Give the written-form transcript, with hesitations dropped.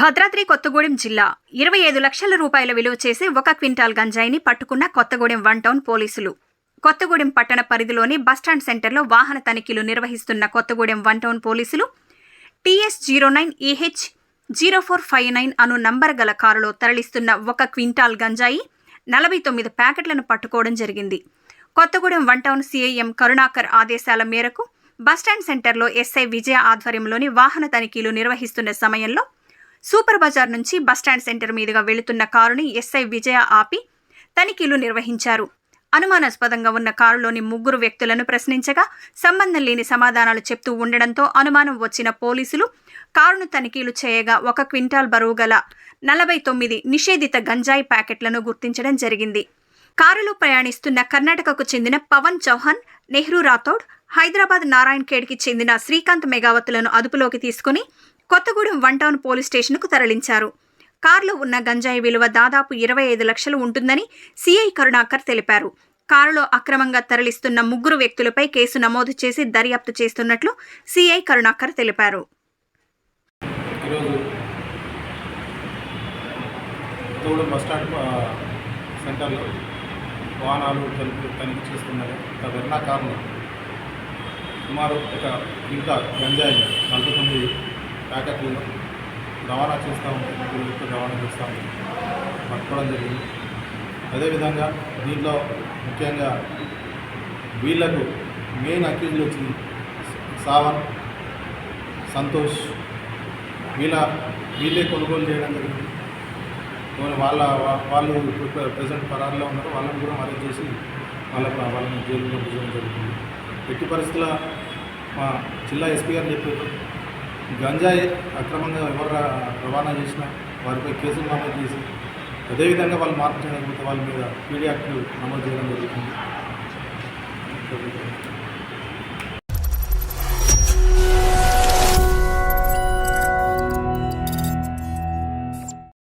భద్రాద్రి కొత్తగూడెం జిల్లా 25 లక్షల రూపాయల విలువ చేసే 1 క్వింటాల్ గంజాయిని పట్టుకున్న కొత్తగూడెం 1 టౌన్ పోలీసులు. కొత్తగూడెం పట్టణ పరిధిలోని బస్టాండ్ సెంటర్లో వాహన తనిఖీలు నిర్వహిస్తున్న కొత్తగూడెం 1 టౌన్ పోలీసులు TS09EH0459 అను నంబర్ గల కారులో తరలిస్తున్న 1 క్వింటాల్ గంజాయి 49 ప్యాకెట్లను పట్టుకోవడం జరిగింది. కొత్తగూడెం 1 టౌన్ CIM కరుణాకర్ ఆదేశాల మేరకు బస్టాండ్ సెంటర్లో SI విజయ ఆధ్వర్యంలోని వాహన తనిఖీలు నిర్వహిస్తున్న సమయంలో సూపర్ బజార్ నుంచి బస్టాండ్ సెంటర్ మీదుగా వెళుతున్న కారుని SI విజయ ఆపి తనిఖీలు నిర్వహించారు. అనుమానాస్పదంగా ఉన్న కారులోని 3 వ్యక్తులను ప్రశ్నించగా సంబంధం లేని సమాధానాలు చెప్తూ ఉండడంతో అనుమానం వచ్చిన పోలీసులు కారును తనిఖీలు చేయగా 1 క్వింటాల్ బరువు గల 49 నిషేధిత గంజాయి ప్యాకెట్లను గుర్తించడం జరిగింది. కారులో ప్రయాణిస్తున్న కర్ణాటకకు చెందిన పవన్ చౌహాన్, నెహ్రూ రాథోడ్, హైదరాబాద్ నారాయణ్ ఖేడ్కి చెందిన శ్రీకాంత్ మెగావత్తులను అదుపులోకి తీసుకుని కొత్తగూడెం 1 టౌన్ పోలీస్ స్టేషన్కు తరలించారు. కారులో ఉన్న గంజాయి విలువ దాదాపు 25 లక్షలు ఉంటుందని CI కరుణాకర్ తెలిపారు. కారులో అక్రమంగా తరలిస్తున్న 3 వ్యక్తులపై కేసు నమోదు చేసి దర్యాప్తు చేస్తున్నట్లు CI కరుణాకర్ తెలిపారు. సెంటర్లో వాహనాలు తనిఖీ చేస్తున్నారు. వెర్నా కారులో సుమారు 1 క్వింటాల్ గంజాయి 49 ప్యాకెట్లను రవాణా చేస్తూ ఉంటాయి. రవాణా చేస్తూ ఉంటాయి పట్టుకోవడం జరిగింది. అదేవిధంగా దీంట్లో ముఖ్యంగా వీళ్లకు మెయిన్ అక్యూజ్లు వచ్చింది సావన్, సంతోష్. వీళ్ళే కొనుగోలు చేయడం జరిగింది. వాళ్ళు ప్రజెంట్ పరారులో ఉన్నారు. వాళ్ళని కూడా అరెస్ట్ చేసి వాళ్ళని జైలులో పంపించడం జరుగుతుంది. ఎట్టి పరిస్థితుల మా జిల్లా SP గారు చెప్పారు, గంజాయి అక్రమంగా ఎవరు రవాణా చేసినా వారిపై కేసులు నమోదు చేసి అదేవిధంగా వాళ్ళు మార్పు చేయకపోతే వాళ్ళ మీద PD యాక్ట్ నమోదు చేయడం జరుగుతుంది.